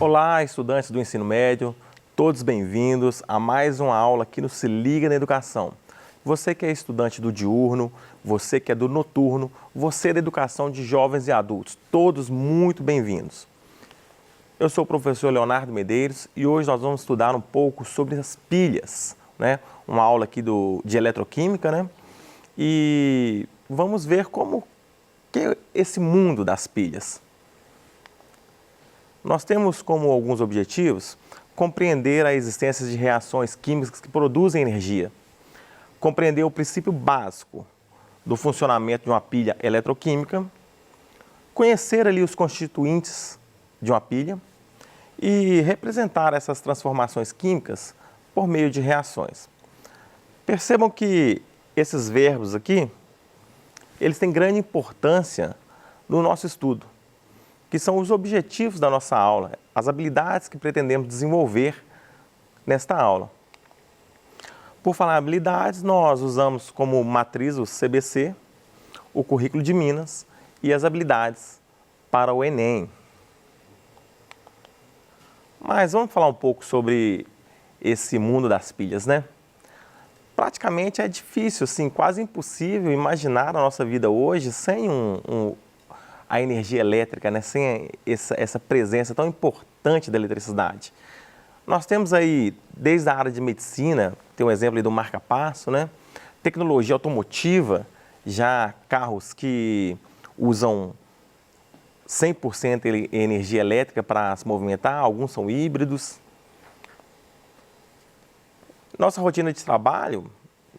Olá, estudantes do ensino médio, todos bem-vindos a mais uma aula aqui no Se Liga na Educação. Você que é estudante do diurno, você que é do noturno, você da educação de jovens e adultos, todos muito bem-vindos. Eu sou o professor Leonardo Medeiros e hoje nós vamos estudar um pouco sobre as pilhas, né? Uma aula aqui de eletroquímica, né? E vamos ver como que é esse mundo das pilhas. Nós temos como alguns objetivos compreender a existência de reações químicas que produzem energia, compreender o princípio básico do funcionamento de uma pilha eletroquímica, conhecer ali os constituintes de uma pilha e representar essas transformações químicas por meio de reações. Percebam que esses verbos aqui, eles têm grande importância no nosso estudo, que são os objetivos da nossa aula, as habilidades que pretendemos desenvolver nesta aula. Por falar em habilidades, nós usamos como matriz o CBC, o currículo de Minas e as habilidades para o Enem. Mas vamos falar um pouco sobre esse mundo das pilhas, né? Praticamente é difícil, assim, quase impossível imaginar a nossa vida hoje sem a energia elétrica, né? Sem essa presença tão importante da eletricidade. Nós temos aí, desde a área de medicina, tem um exemplo aí do marca-passo, né? Tecnologia automotiva, já carros que usam 100% energia elétrica para se movimentar, alguns são híbridos. Nossa rotina de trabalho,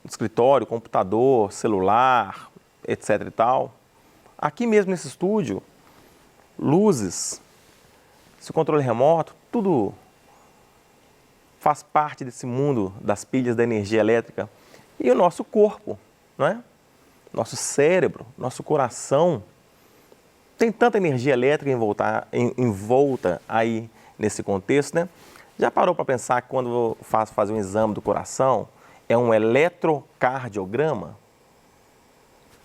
escritório, computador, celular, etc e tal. Aqui mesmo nesse estúdio, luzes, esse controle remoto, tudo faz parte desse mundo das pilhas da energia elétrica. E o nosso corpo, não é? Nosso cérebro, nosso coração, tem tanta energia elétrica envolta aí nesse contexto, né? Já parou para pensar que quando fazer um exame do coração, é um eletrocardiograma?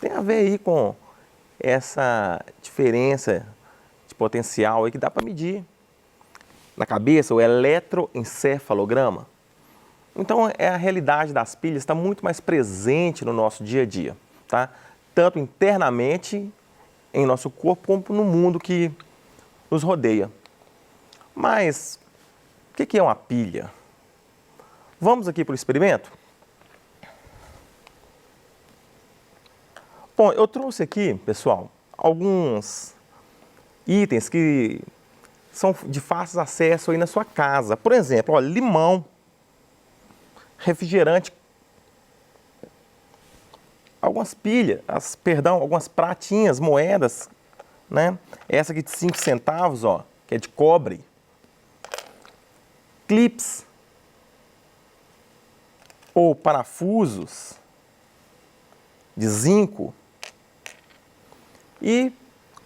Tem a ver aí com essa diferença de potencial aí que dá para medir. Na cabeça, o eletroencefalograma. Então, a realidade das pilhas está muito mais presente no nosso dia a dia, tá? Tanto internamente em nosso corpo, como no mundo que nos rodeia. Mas, o que é uma pilha? Vamos aqui para o experimento? Bom, eu trouxe aqui, pessoal, alguns itens que são de fácil acesso aí na sua casa. Por exemplo, ó, limão, refrigerante, algumas pilhas, algumas pratinhas, moedas, né? Essa aqui de 5 centavos, ó, que é de cobre. Clips ou parafusos de zinco. E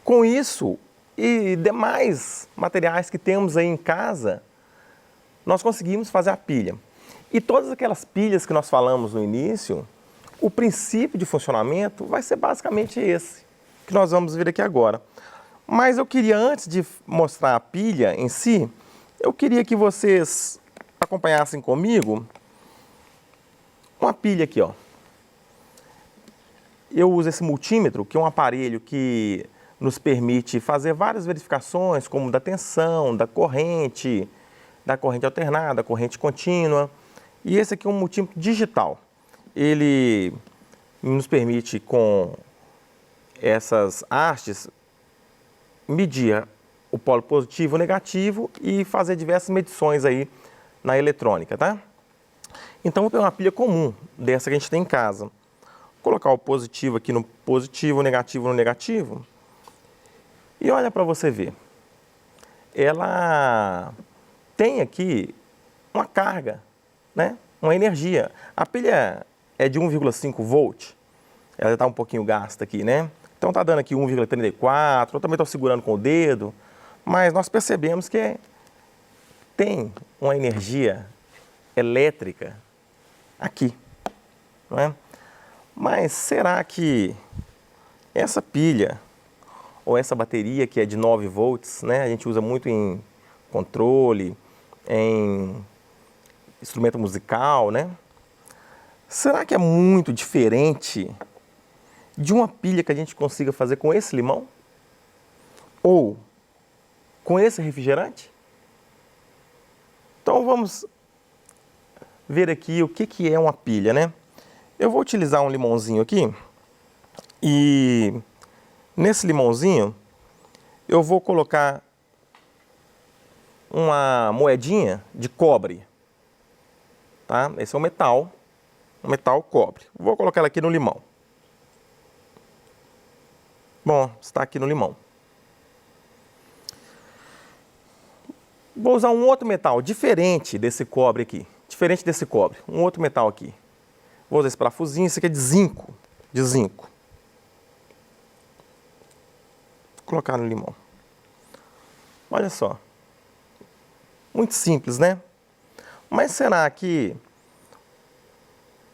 com isso e demais materiais que temos aí em casa, nós conseguimos fazer a pilha. E todas aquelas pilhas que nós falamos no início, o princípio de funcionamento vai ser basicamente esse, que nós vamos ver aqui agora. Mas eu queria, antes de mostrar a pilha em si, eu queria que vocês acompanhassem comigo uma pilha aqui, ó. Eu uso esse multímetro, que é um aparelho que nos permite fazer várias verificações, como da tensão, da corrente alternada, da corrente contínua. E esse aqui é um multímetro digital. Ele nos permite, com essas hastes, medir o polo positivo e negativo e fazer diversas medições aí na eletrônica, tá? Então, vou pegar uma pilha comum, dessa que a gente tem em casa. Colocar o positivo aqui no positivo, o negativo no negativo. E olha para você ver. Ela tem aqui uma carga, né? Uma energia. A pilha é de 1,5 volt. Ela está um pouquinho gasta aqui, né? Então está dando aqui 1,34. Eu também estou segurando com o dedo. Mas nós percebemos que tem uma energia elétrica aqui, não é? Mas será que essa pilha ou essa bateria que é de 9 volts, né? A gente usa muito em controle, em instrumento musical, né? Será que é muito diferente de uma pilha que a gente consiga fazer com esse limão? Ou com esse refrigerante? Então vamos ver aqui o que é uma pilha, né? Eu vou utilizar um limãozinho aqui e nesse limãozinho eu vou colocar uma moedinha de cobre, tá? Esse é um metal cobre. Vou colocar ela aqui no limão. Bom, está aqui no limão. Vou usar um outro metal diferente desse cobre aqui. Diferente desse cobre. Um outro metal aqui. Vou usar esse parafusinho. Esse aqui é de zinco. De zinco. Vou colocar no limão. Olha só. Muito simples, né? Mas será que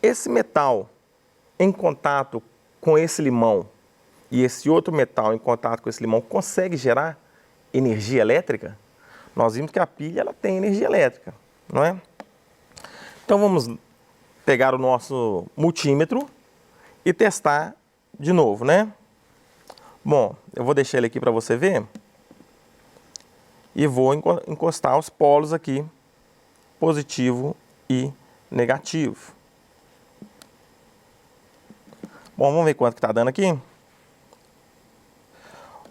esse metal em contato com esse limão e esse outro metal em contato com esse limão consegue gerar energia elétrica? Nós vimos que a pilha ela tem energia elétrica, não é? Então vamos pegar o nosso multímetro e testar de novo, né? Bom, eu vou deixar ele aqui para você ver e vou encostar os polos aqui, positivo e negativo. Bom, vamos ver quanto que está dando aqui.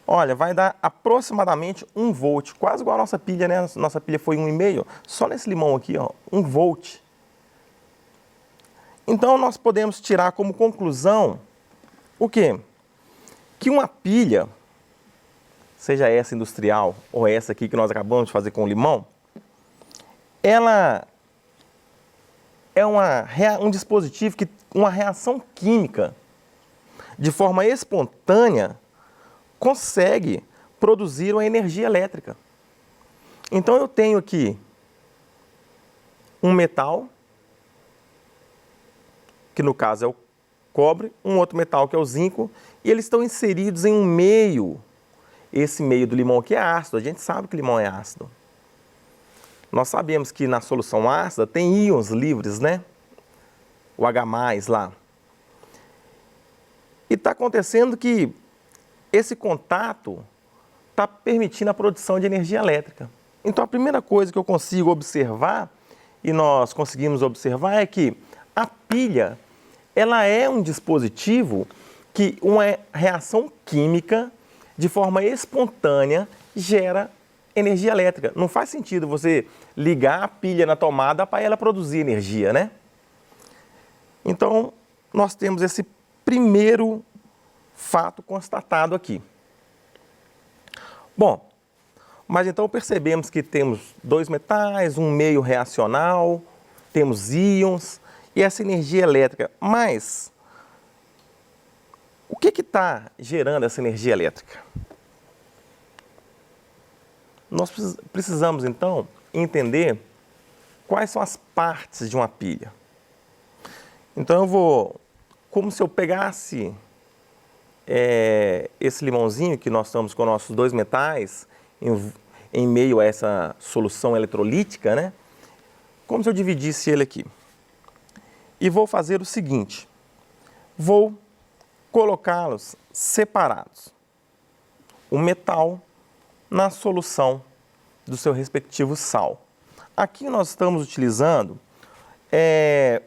Olha, vai dar aproximadamente 1 volt, quase igual a nossa pilha, né? Nossa pilha foi 1,5, só nesse limão aqui, ó, 1 volt. Então nós podemos tirar como conclusão o quê? Que uma pilha, seja essa industrial ou essa aqui que nós acabamos de fazer com o limão, ela é um dispositivo que uma reação química de forma espontânea consegue produzir uma energia elétrica. Então eu tenho aqui um metal, que no caso é o cobre, um outro metal que é o zinco, e eles estão inseridos em um meio. Esse meio do limão aqui é ácido, a gente sabe que o limão é ácido. Nós sabemos que na solução ácida tem íons livres, né? O H+, lá. E está acontecendo que esse contato está permitindo a produção de energia elétrica. Então a primeira coisa que eu consigo observar, e nós conseguimos observar, é que a pilha ela é um dispositivo que uma reação química de forma espontânea gera energia elétrica. Não faz sentido você ligar a pilha na tomada para ela produzir energia, né? Então nós temos esse primeiro fato constatado aqui. Bom, mas então percebemos que temos dois metais, um meio reacional, temos íons e essa energia elétrica. Mas o que está gerando essa energia elétrica? Nós precisamos então entender quais são as partes de uma pilha. Então eu vou, como se eu pegasse esse limãozinho que nós estamos com nossos dois metais em meio a essa solução eletrolítica, né? Como se eu dividisse ele aqui. E vou fazer o seguinte, vou colocá-los separados. O metal na solução do seu respectivo sal. Aqui nós estamos utilizando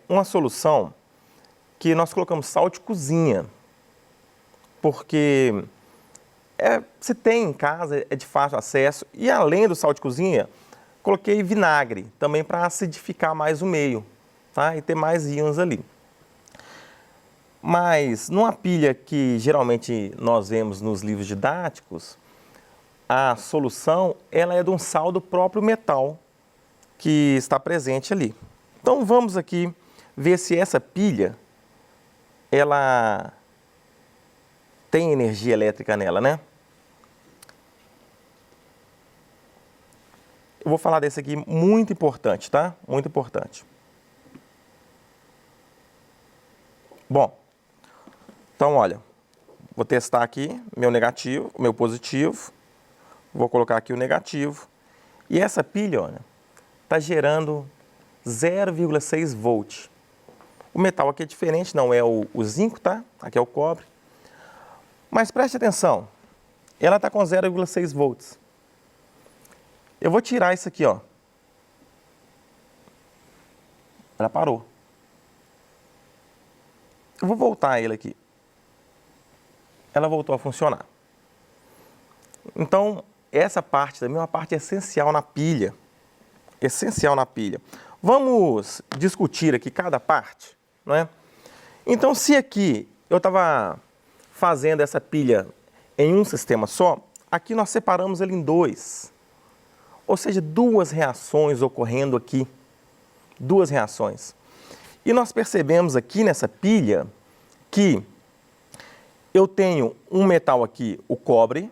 uma solução que nós colocamos sal de cozinha, porque se tem em casa, é de fácil acesso, e além do sal de cozinha, coloquei vinagre também para acidificar mais o meio, tá? E ter mais íons ali. Mas numa pilha que geralmente nós vemos nos livros didáticos, a solução ela é de um sal do próprio metal que está presente ali. Então vamos aqui ver se essa pilha ela tem energia elétrica nela, né? Eu vou falar desse aqui muito importante, tá? Muito importante. Bom, então olha, vou testar aqui meu negativo, meu positivo, vou colocar aqui o negativo E essa pilha, olha, está gerando 0,6 volt. O metal aqui é diferente, não é o zinco, tá? Aqui é o cobre. Mas preste atenção, ela está com 0,6 volts. Eu vou tirar isso aqui, ó. Ela parou. Eu vou voltar ele aqui. Ela voltou a funcionar. Então, essa parte também é uma parte essencial na pilha. Essencial na pilha. Vamos discutir aqui cada parte, não é? Então, se aqui eu estava fazendo essa pilha em um sistema só, aqui nós separamos ele em dois. Ou seja, duas reações ocorrendo aqui. Duas reações. E nós percebemos aqui nessa pilha que eu tenho um metal aqui, o cobre,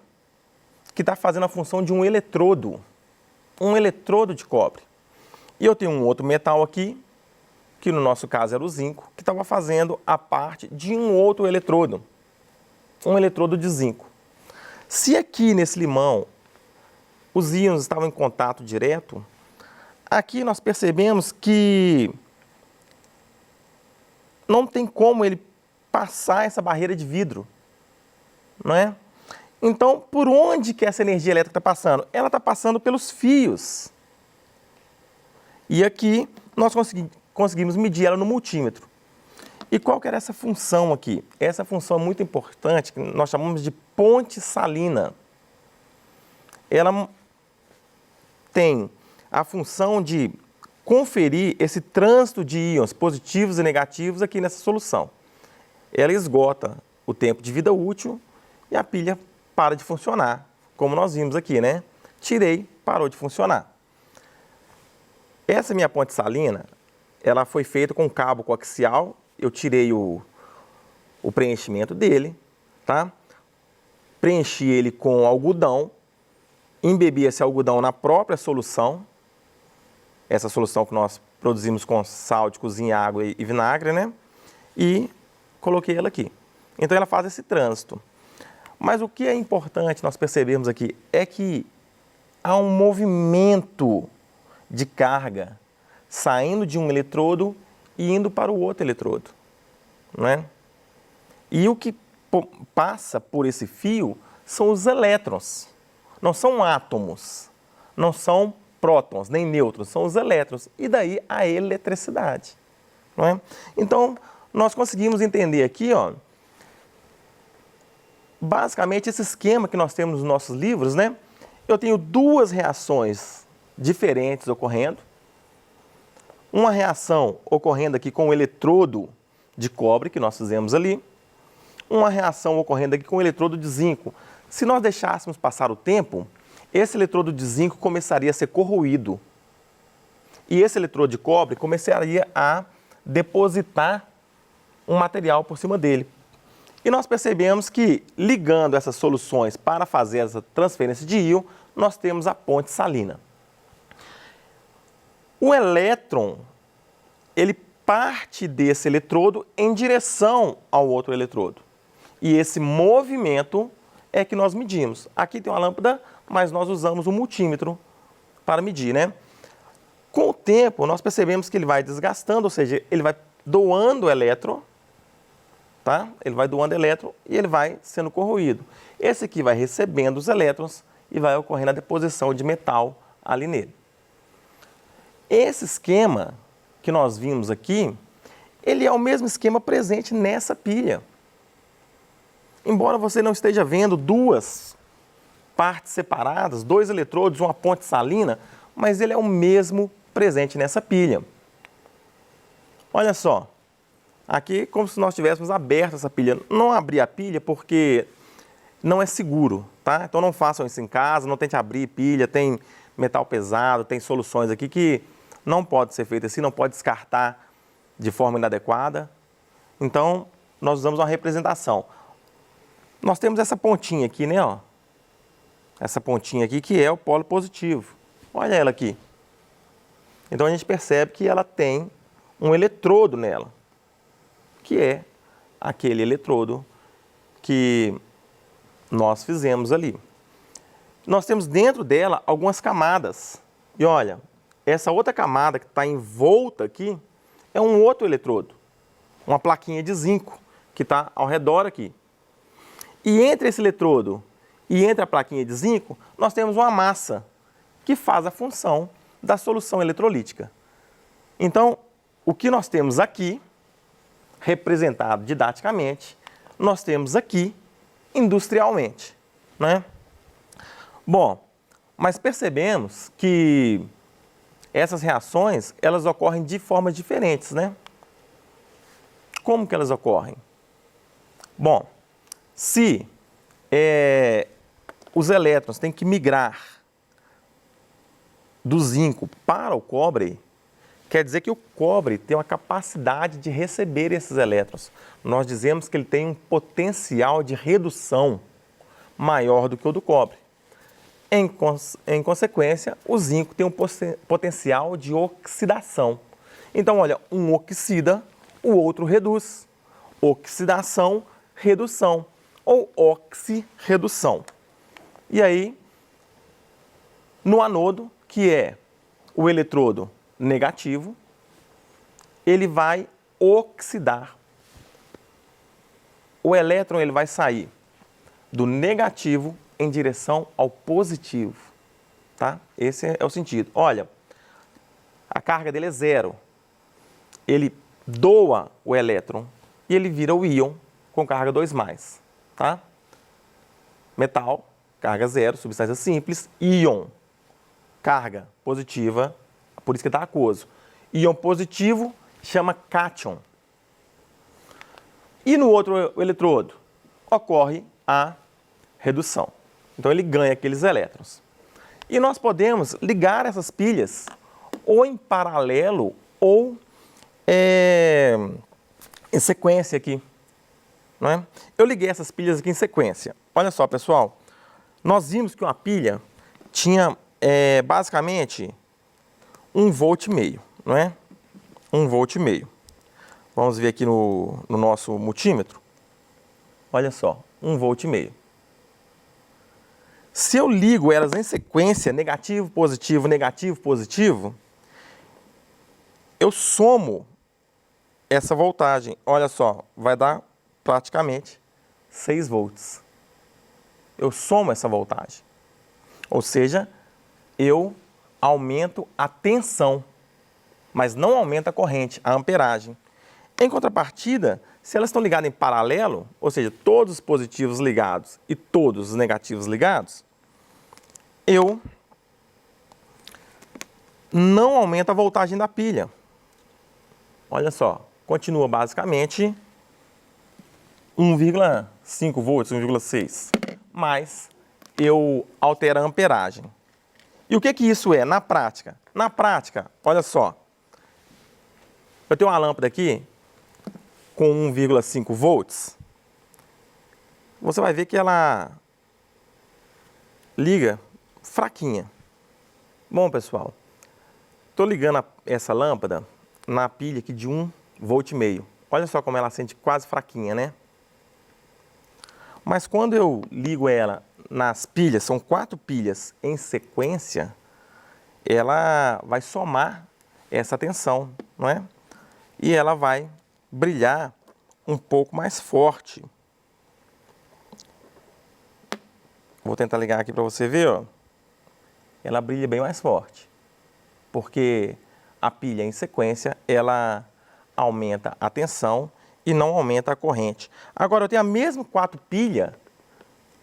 que está fazendo a função de um eletrodo de cobre. E eu tenho um outro metal aqui, que no nosso caso era o zinco, que estava fazendo a parte de um outro eletrodo, um eletrodo de zinco. Se aqui nesse limão os íons estavam em contato direto, aqui nós percebemos que não tem como ele passar essa barreira de vidro, não é? Então, por onde que essa energia elétrica está passando? Ela está passando pelos fios. E aqui nós conseguimos medir ela no multímetro. E qual que era essa função aqui? Essa função é muito importante, que nós chamamos de ponte salina. Ela tem a função de conferir esse trânsito de íons positivos e negativos aqui nessa solução. Ela esgota o tempo de vida útil e a pilha para de funcionar, como nós vimos aqui, né? Tirei, parou de funcionar. Essa minha ponte salina, ela foi feita com cabo coaxial, eu tirei o preenchimento dele, tá? Preenchi ele com algodão, embebi esse algodão na própria solução, essa solução que nós produzimos com sal de cozinha, água e vinagre, né? E coloquei ela aqui. Então ela faz esse trânsito. Mas o que é importante nós percebermos aqui é que há um movimento de carga saindo de um eletrodo e indo para o outro eletrodo, né? E o que passa por esse fio são os elétrons, não são átomos, não são prótons nem nêutrons, são os elétrons, e daí a eletricidade, não é? Então, nós conseguimos entender aqui, ó, basicamente esse esquema que nós temos nos nossos livros, né? Eu tenho duas reações diferentes ocorrendo. Uma reação ocorrendo aqui com o eletrodo de cobre, que nós fizemos ali. Uma reação ocorrendo aqui com o eletrodo de zinco. Se nós deixássemos passar o tempo, esse eletrodo de zinco começaria a ser corroído. E esse eletrodo de cobre começaria a depositar um material por cima dele. E nós percebemos que, ligando essas soluções para fazer essa transferência de íon, nós temos a ponte salina. O elétron, ele parte desse eletrodo em direção ao outro eletrodo. E esse movimento é que nós medimos. Aqui tem uma lâmpada, mas nós usamos um multímetro para medir, né? Com o tempo, nós percebemos que ele vai desgastando, ou seja, ele vai doando elétron, tá? Ele vai doando elétron e ele vai sendo corroído. Esse aqui vai recebendo os elétrons e vai ocorrendo a deposição de metal ali nele. Esse esquema que nós vimos aqui, ele é o mesmo esquema presente nessa pilha. Embora você não esteja vendo duas partes separadas, dois eletrodos, uma ponte salina, mas ele é o mesmo presente nessa pilha. Olha só, aqui como se nós tivéssemos aberto essa pilha. Não abri a pilha porque não é seguro, tá? Então não façam isso em casa, não tente abrir pilha, tem metal pesado, tem soluções aqui que não pode ser feito assim, não pode descartar de forma inadequada. Então, nós usamos uma representação. Nós temos essa pontinha aqui, né? Ó. Essa pontinha aqui que é o polo positivo. Olha ela aqui. Então, a gente percebe que ela tem um eletrodo nela, que é aquele eletrodo que nós fizemos ali. Nós temos dentro dela algumas camadas. E olha, essa outra camada que está envolta aqui é um outro eletrodo, uma plaquinha de zinco que está ao redor aqui. E entre esse eletrodo e entre a plaquinha de zinco, nós temos uma massa que faz a função da solução eletrolítica. Então, o que nós temos aqui, representado didaticamente, nós temos aqui industrialmente, né? Bom, mas percebemos que essas reações, elas ocorrem de formas diferentes, né? Como que elas ocorrem? Bom, se os elétrons têm que migrar do zinco para o cobre, quer dizer que o cobre tem uma capacidade de receber esses elétrons. Nós dizemos que ele tem um potencial de redução maior do que o do cobre. Em consequência, o zinco tem um potencial de oxidação. Então, olha, um oxida, o outro reduz. Oxidação, redução, ou oxirredução. E aí, no anodo, que é o eletrodo negativo, ele vai oxidar. O elétron ele vai sair do negativo em direção ao positivo, tá? Esse é o sentido. Olha, a carga dele é zero. Ele doa o elétron e ele vira o íon com carga 2+, tá? Metal, carga zero, substância simples, íon, carga positiva, por isso que está aquoso. Íon positivo chama cátion. E no outro eletrodo ocorre a redução. Então ele ganha aqueles elétrons. E nós podemos ligar essas pilhas ou em paralelo ou em sequência aqui. Não é? Eu liguei essas pilhas aqui em sequência. Olha só, pessoal. Nós vimos que uma pilha tinha basicamente 1,5 volt, não é? 1,5 volt. Vamos ver aqui no nosso multímetro. Olha só, 1,5 volt. Se eu ligo elas em sequência, negativo, positivo, eu somo essa voltagem. Olha só, vai dar praticamente 6 volts. Eu somo essa voltagem. Ou seja, eu aumento a tensão, mas não aumento a corrente, a amperagem. Em contrapartida, se elas estão ligadas em paralelo, ou seja, todos os positivos ligados e todos os negativos ligados, eu não aumento a voltagem da pilha. Olha só, continua basicamente 1,5 volts, 1,6, mas eu altero a amperagem. E o que isso é na prática? Na prática, olha só, eu tenho uma lâmpada aqui com 1,5 volts, você vai ver que ela liga fraquinha. Bom, pessoal, estou ligando essa lâmpada na pilha aqui de 1,5 volt. Olha só como ela acende quase fraquinha, né? Mas quando eu ligo ela nas pilhas, são 4 pilhas em sequência, ela vai somar essa tensão, não é? E ela vai brilhar um pouco mais forte. Vou tentar ligar aqui para você ver, ó. Ela brilha bem mais forte, porque a pilha em sequência, ela aumenta a tensão e não aumenta a corrente. Agora, eu tenho a mesma 4 pilhas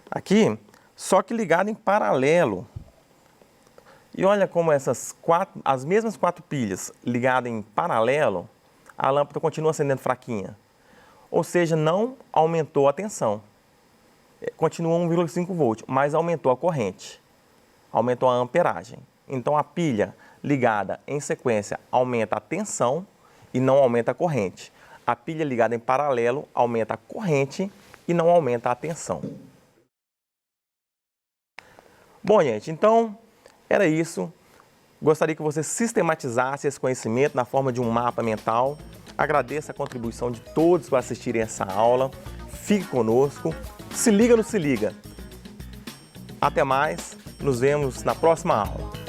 aqui, só que ligada em paralelo. E olha como as mesmas 4 pilhas ligadas em paralelo, a lâmpada continua acendendo fraquinha. Ou seja, não aumentou a tensão. Continua 1,5 volt, mas aumentou a corrente. Aumentou a amperagem. Então, a pilha ligada em sequência aumenta a tensão e não aumenta a corrente. A pilha ligada em paralelo aumenta a corrente e não aumenta a tensão. Bom, gente, então era isso. Gostaria que você sistematizasse esse conhecimento na forma de um mapa mental. Agradeço a contribuição de todos para assistirem essa aula. Fique conosco. Se liga no Se Liga. Até mais. Nos vemos na próxima aula.